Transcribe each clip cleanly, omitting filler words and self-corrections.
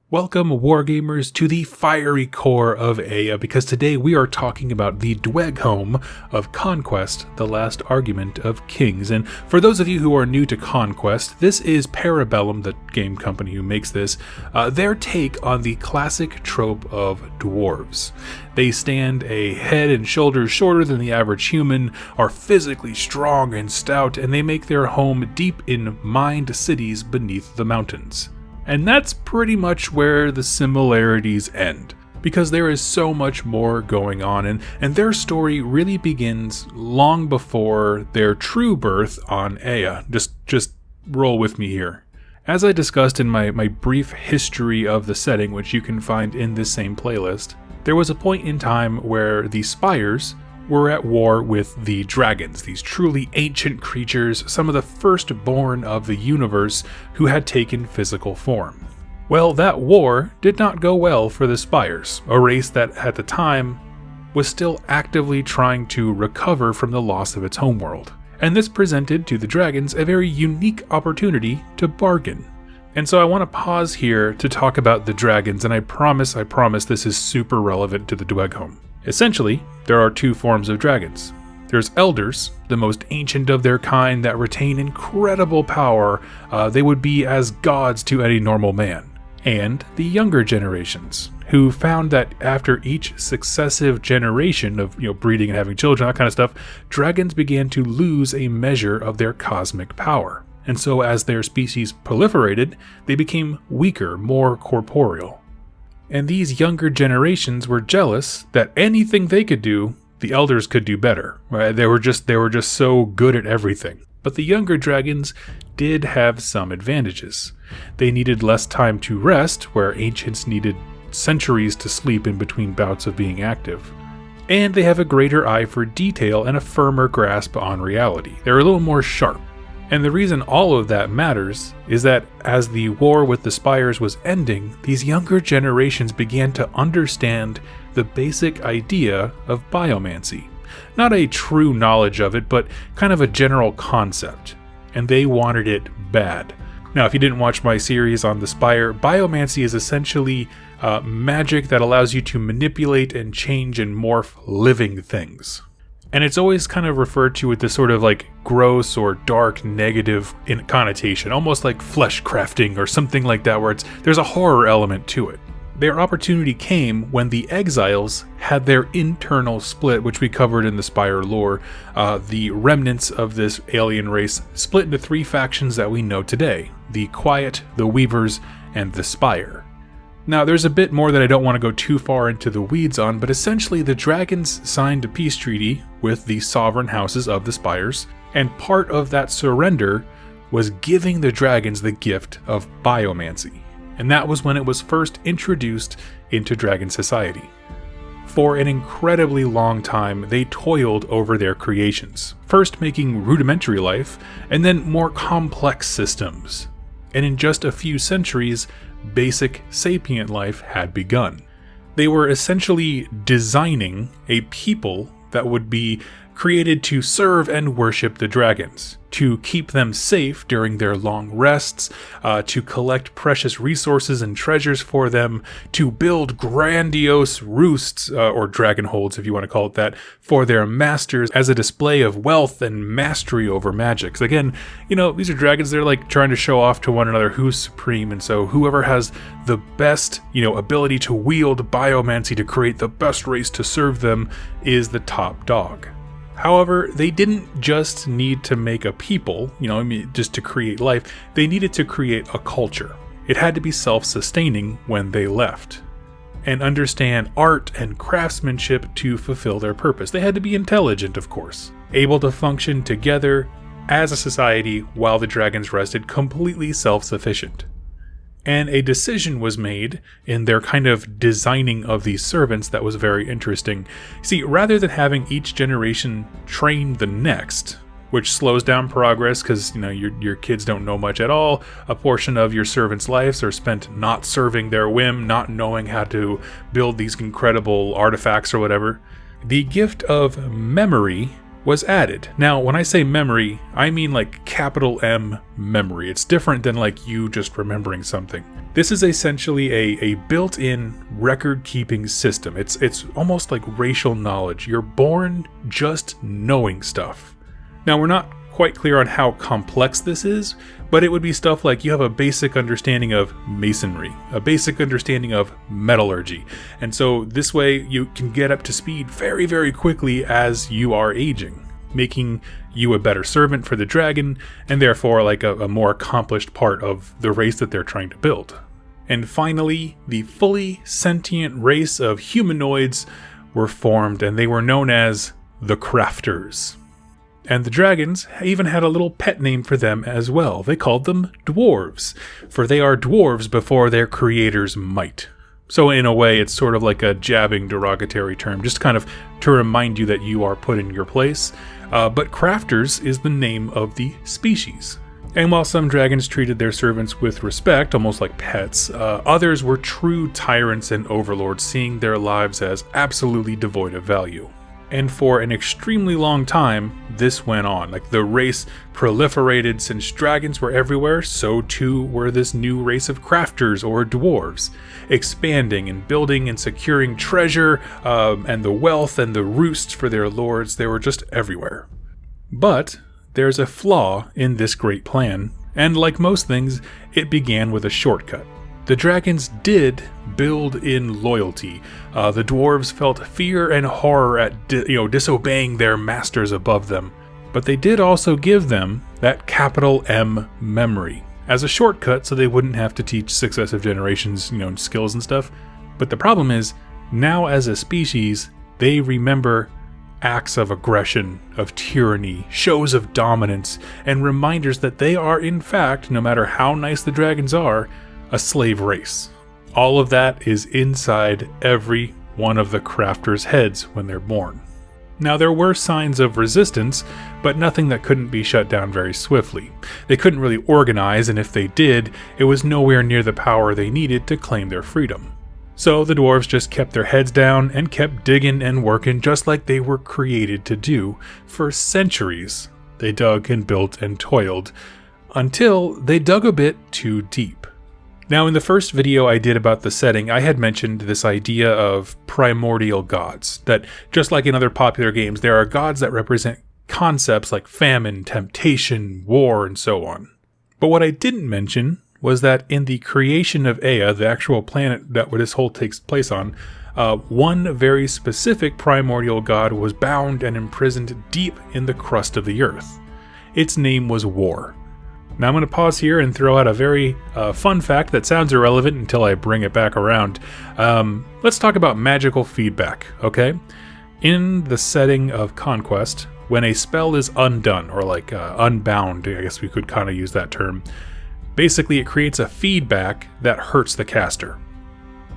Welcome, Wargamers, to the fiery core of Ea, because today we are talking about the Dweghom of Conquest, the last argument of kings. And for those of you who are new to Conquest, this is Bellum, the game company who makes this, their take on the classic trope of dwarves. They stand a head and shoulders shorter than the average human, are physically strong and stout, and they make their home deep in mined cities beneath the mountains. And that's pretty much where the similarities end, because there is so much more going on, and their story really begins long before their true birth on Ea. Just roll with me here. As I discussed in my brief history of the setting, which you can find in this same playlist, there was a point in time where the Spires were at war with the dragons, these truly ancient creatures, some of the firstborn of the universe who had taken physical form. Well, that war did not go well for the Spires, a race that at the time was still actively trying to recover from the loss of its homeworld. And this presented to the dragons a very unique opportunity to bargain. And so I want to pause here to talk about the dragons, and I promise this is super relevant to the Dweghom. Essentially, there are two forms of dragons. There's elders, the most ancient of their kind that retain incredible power. They would be as gods to any normal man. And the younger generations, who found that after each successive generation of breeding and having children, that kind of stuff, dragons began to lose a measure of their cosmic power. And so as their species proliferated, they became weaker, more corporeal. And these younger generations were jealous that anything they could do, the elders could do better. Right? They were just so good at everything. But the younger dragons did have some advantages. They needed less time to rest, where ancients needed centuries to sleep in between bouts of being active. And they have a greater eye for detail and a firmer grasp on reality. They're a little more sharp. And the reason all of that matters is that as the war with the Spires was ending, these younger generations began to understand the basic idea of biomancy. Not a true knowledge of it, but kind of a general concept. And they wanted it bad. Now, if you didn't watch my series on the Spire, biomancy is essentially magic that allows you to manipulate and change and morph living things. And it's always kind of referred to with this sort of like gross or dark negative connotation, almost like flesh crafting or something like that, where there's a horror element to it. Their opportunity came when the exiles had their internal split, which we covered in the Spire lore. The remnants of this alien race split into three factions that we know today: the Quiet, the Weavers, and the Spire. Now, there's a bit more that I don't want to go too far into the weeds on, but essentially the dragons signed a peace treaty with the sovereign houses of the Spires, and part of that surrender was giving the dragons the gift of biomancy. And that was when it was first introduced into dragon society. For an incredibly long time, they toiled over their creations, first making rudimentary life, and then more complex systems. And in just a few centuries, basic sapient life had begun. They were essentially designing a people that would be created to serve and worship the dragons, to keep them safe during their long rests, to collect precious resources and treasures for them, to build grandiose roosts, or dragon holds if you want to call it that, for their masters as a display of wealth and mastery over magic. 'Cause again, these are dragons, they're like trying to show off to one another who's supreme, and so whoever has the best, ability to wield biomancy to create the best race to serve them is the top dog. However, they didn't just need to make a people, just to create life. They needed to create a culture. It had to be self-sustaining when they left, and understand art and craftsmanship to fulfill their purpose. They had to be intelligent, of course, able to function together as a society while the dragons rested, completely self-sufficient. And a decision was made in their kind of designing of these servants that was very interesting. See, rather than having each generation train the next, which slows down progress because your kids don't know much at all, a portion of your servants' lives are spent not serving their whim, not knowing how to build these incredible artifacts or whatever. The gift of memory was added. Now, when I say memory, I mean like capital M memory. It's different than like you just remembering something. This is essentially a built-in record-keeping system. It's almost like racial knowledge. You're born just knowing stuff. Now, we're not quite clear on how complex this is, but it would be stuff like you have a basic understanding of masonry, a basic understanding of metallurgy, and so this way you can get up to speed very, very quickly as you are aging, making you a better servant for the dragon, and therefore like a more accomplished part of the race that they're trying to build. And finally, the fully sentient race of humanoids were formed, and they were known as the Crafters. And the dragons even had a little pet name for them as well. They called them dwarves, for they are dwarves before their creator's might. So in a way, it's sort of like a jabbing derogatory term, just kind of to remind you that you are put in your place. But Crafters is the name of the species. And while some dragons treated their servants with respect, almost like pets, others were true tyrants and overlords, seeing their lives as absolutely devoid of value. And for an extremely long time, this went on. Like, the race proliferated. Since dragons were everywhere, so too were this new race of crafters or dwarves, expanding and building and securing treasure and the wealth and the roosts for their lords. They were just everywhere. But there's a flaw in this great plan, and like most things, it began with a shortcut. The dragons did build in loyalty. The dwarves felt fear and horror at disobeying their masters above them. But they did also give them that capital M memory as a shortcut, so they wouldn't have to teach successive generations, skills and stuff. But the problem is, now as a species, they remember acts of aggression, of tyranny, shows of dominance, and reminders that they are, in fact, no matter how nice the dragons are, a slave race. All of that is inside every one of the crafters' heads when they're born. Now, there were signs of resistance, but nothing that couldn't be shut down very swiftly. They couldn't really organize, and if they did, it was nowhere near the power they needed to claim their freedom. So the dwarves just kept their heads down and kept digging and working just like they were created to do. For centuries, they dug and built and toiled, until they dug a bit too deep. Now, in the first video I did about the setting, I had mentioned this idea of primordial gods, that just like in other popular games, there are gods that represent concepts like famine, temptation, war, and so on. But what I didn't mention was that in the creation of Ea, the actual planet that this whole takes place on, one very specific primordial god was bound and imprisoned deep in the crust of the earth. Its name was War. Now I'm going to pause here and throw out a very fun fact that sounds irrelevant until I bring it back around. Let's talk about magical feedback, okay? In the setting of Conquest, when a spell is undone, or like unbound, I guess we could kind of use that term, basically it creates a feedback that hurts the caster.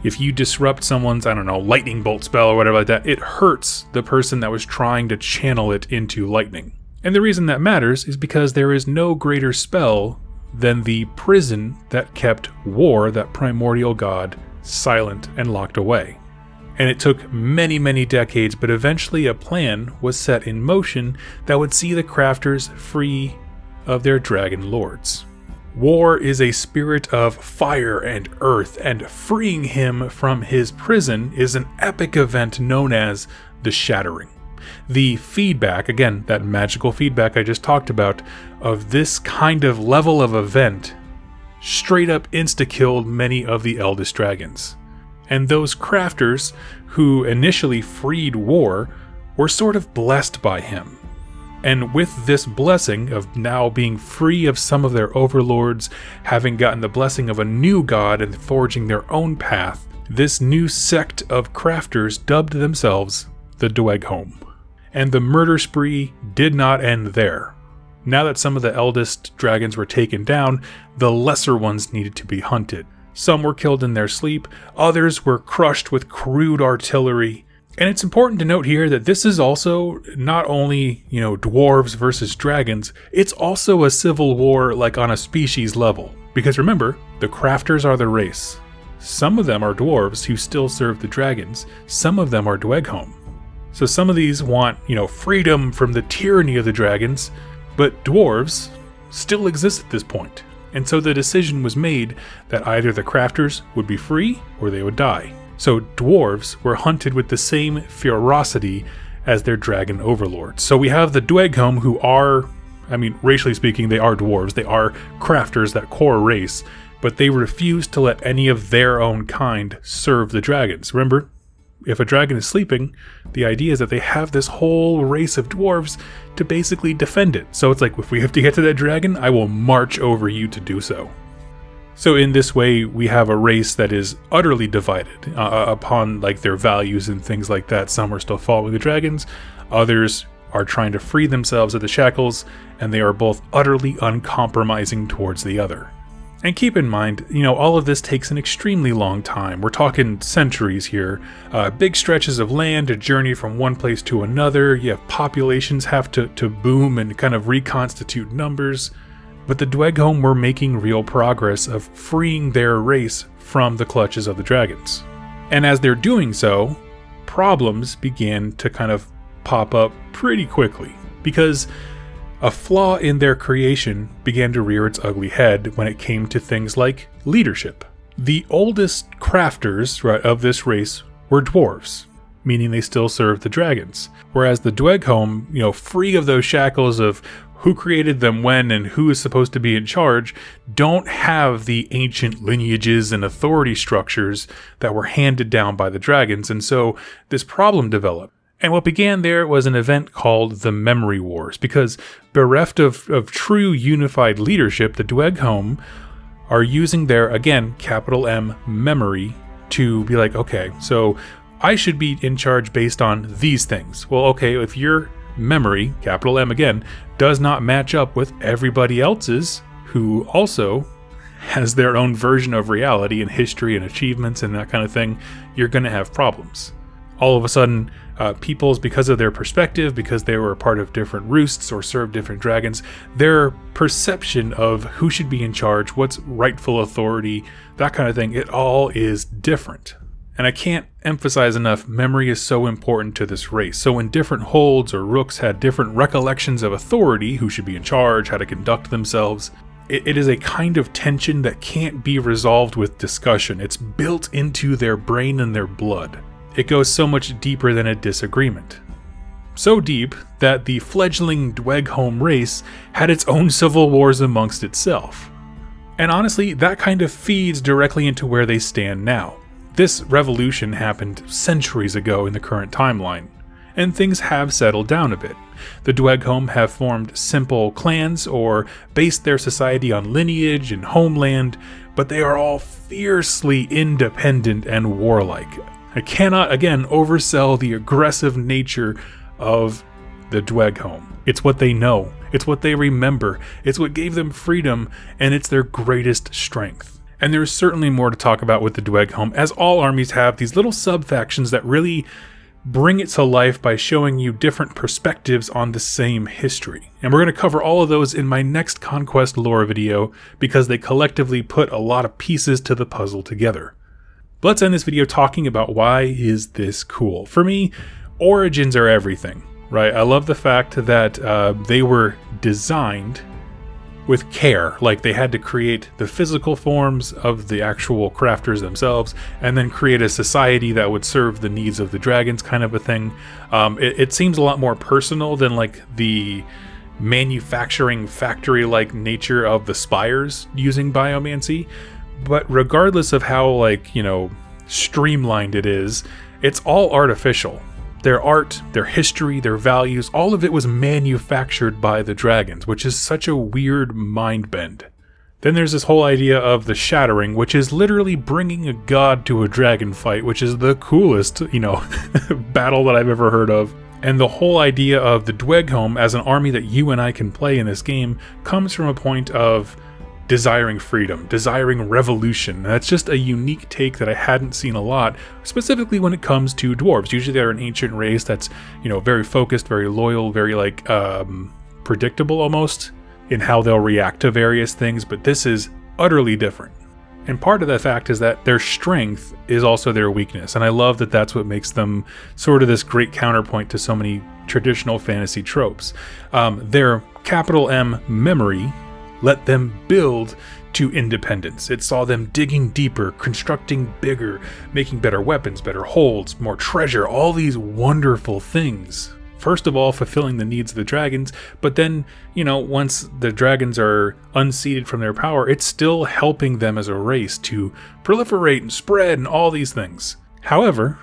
If you disrupt someone's, lightning bolt spell or whatever like that, it hurts the person that was trying to channel it into lightning. And the reason that matters is because there is no greater spell than the prison that kept War, that primordial god, silent and locked away. And it took many, many decades, but eventually a plan was set in motion that would see the crafters free of their dragon lords. War is a spirit of fire and earth, and freeing him from his prison is an epic event known as the Shattering. The feedback, again, that magical feedback I just talked about, of this kind of level of event, straight up insta-killed many of the eldest dragons. And those crafters who initially freed War were sort of blessed by him. And with this blessing of now being free of some of their overlords, having gotten the blessing of a new god and forging their own path, this new sect of crafters dubbed themselves the Dweghom. And the murder spree did not end there. Now that some of the eldest dragons were taken down, the lesser ones needed to be hunted. Some were killed in their sleep, others were crushed with crude artillery. And it's important to note here that this is also not only, dwarves versus dragons, it's also a civil war like on a species level. Because remember, the crafters are the race. Some of them are dwarves who still serve the dragons, some of them are Dweghom. So some of these want, freedom from the tyranny of the dragons, but dwarves still exist at this point. And so the decision was made that either the crafters would be free or they would die. So dwarves were hunted with the same ferocity as their dragon overlords. So we have the Dweghom, who are, racially speaking, they are dwarves. They are crafters, that core race, but they refuse to let any of their own kind serve the dragons. Remember, if a dragon is sleeping, the idea is that they have this whole race of dwarves to basically defend it. So it's like, if we have to get to that dragon, I will march over you to do so. So in this way, we have a race that is utterly divided upon their values and things like that. Some are still following the dragons, others are trying to free themselves of the shackles, and they are both utterly uncompromising towards the other. And keep in mind, all of this takes an extremely long time. We're talking centuries here. Big stretches of land to journey from one place to another. You have populations have to boom and kind of reconstitute numbers. But the Dweghom were making real progress of freeing their race from the clutches of the dragons. And as they're doing so, problems began to kind of pop up pretty quickly, because a flaw in their creation began to rear its ugly head when it came to things like leadership. The oldest crafters of this race were dwarves, meaning they still served the dragons. Whereas the Dweghom, free of those shackles of who created them when and who is supposed to be in charge, don't have the ancient lineages and authority structures that were handed down by the dragons, and so this problem developed. And what began there was an event called the Memory Wars, because bereft of true unified leadership, the Dweghom are using their, again, capital M, memory to be like, okay, so I should be in charge based on these things. Well, okay, if your memory, capital M again, does not match up with everybody else's, who also has their own version of reality and history and achievements and that kind of thing, you're going to have problems. All of a sudden, peoples, because of their perspective, because they were a part of different roosts or served different dragons, their perception of who should be in charge, what's rightful authority, that kind of thing, it all is different. And I can't emphasize enough, memory is so important to this race. So when different holds or rooks had different recollections of authority, who should be in charge, how to conduct themselves, it is a kind of tension that can't be resolved with discussion. It's built into their brain and their blood. It goes so much deeper than a disagreement. So deep that the fledgling Dweghom race had its own civil wars amongst itself. And honestly, that kind of feeds directly into where they stand now. This revolution happened centuries ago in the current timeline, and things have settled down a bit. The Dweghom have formed simple clans or based their society on lineage and homeland, but they are all fiercely independent and warlike. I cannot, again, oversell the aggressive nature of the Dweghom. It's what they know, it's what they remember, it's what gave them freedom, and it's their greatest strength. And there's certainly more to talk about with the Dweghom, as all armies have these little sub-factions that really bring it to life by showing you different perspectives on the same history. And we're going to cover all of those in my next Conquest lore video, because they collectively put a lot of pieces to the puzzle together. But let's end this video talking about why is this cool. For me, origins are everything, right? I love the fact that they were designed with care. Like, they had to create the physical forms of the actual crafters themselves, and then create a society that would serve the needs of the dragons, kind of a thing. It seems a lot more personal than like the manufacturing factory-like nature of the spires using biomancy. But regardless of how, streamlined it is, it's all artificial. Their art, their history, their values, all of it was manufactured by the dragons, which is such a weird mind bend. Then there's this whole idea of the shattering, which is literally bringing a god to a dragon fight, which is the coolest, battle that I've ever heard of. And the whole idea of the Dweghom as an army that you and I can play in this game comes from a point of desiring freedom, desiring revolution. That's just a unique take that I hadn't seen a lot, specifically when it comes to dwarves. Usually they're an ancient race that's, very focused, very loyal, very predictable almost in how they'll react to various things, but this is utterly different. And part of that fact is that their strength is also their weakness. And I love that that's what makes them sort of this great counterpoint to so many traditional fantasy tropes. Their capital M memory let them build to independence. It saw them digging deeper, constructing bigger, making better weapons, better holds, more treasure, all these wonderful things. First of all, fulfilling the needs of the dragons, but then, once the dragons are unseated from their power, it's still helping them as a race to proliferate and spread and all these things. However,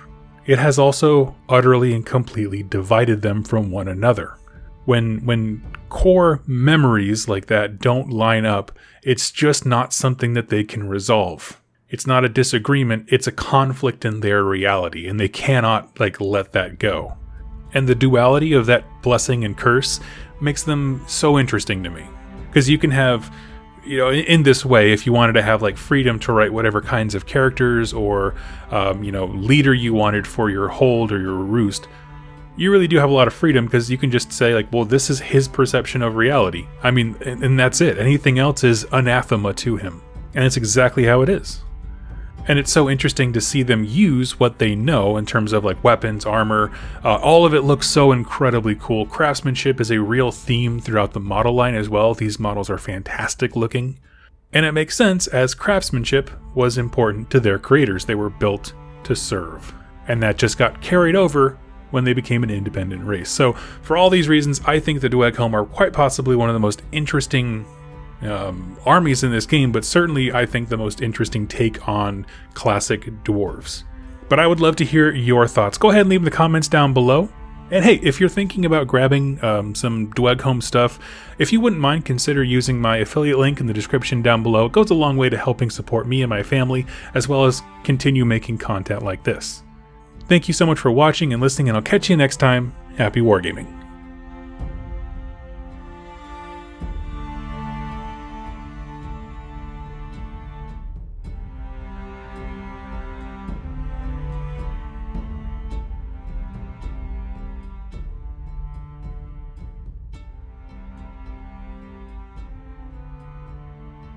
it has also utterly and completely divided them from one another. When core memories like that don't line up, it's just not something that they can resolve. It's not a disagreement, it's a conflict in their reality, and they cannot let that go. And the duality of that blessing and curse makes them so interesting to me. Because you can have, in this way, if you wanted to have freedom to write whatever kinds of characters or, leader you wanted for your hold or your roost, you really do have a lot of freedom because you can just say well, this is his perception of reality. I mean, and that's it. Anything else is anathema to him. And it's exactly how it is. And it's so interesting to see them use what they know in terms of weapons, armor. All of it looks so incredibly cool. Craftsmanship is a real theme throughout the model line as well. These models are fantastic looking. And it makes sense as craftsmanship was important to their creators. They were built to serve. And that just got carried over when they became an independent race. So for all these reasons, I think the Dweghom are quite possibly one of the most interesting armies in this game, but certainly I think the most interesting take on classic dwarves. But I would love to hear your thoughts. Go ahead and leave the comments down below. And hey, if you're thinking about grabbing some Dweghom stuff, if you wouldn't mind, consider using my affiliate link in the description down below. It goes a long way to helping support me and my family, as well as continue making content like this. Thank you so much for watching and listening, and I'll catch you next time. Happy wargaming.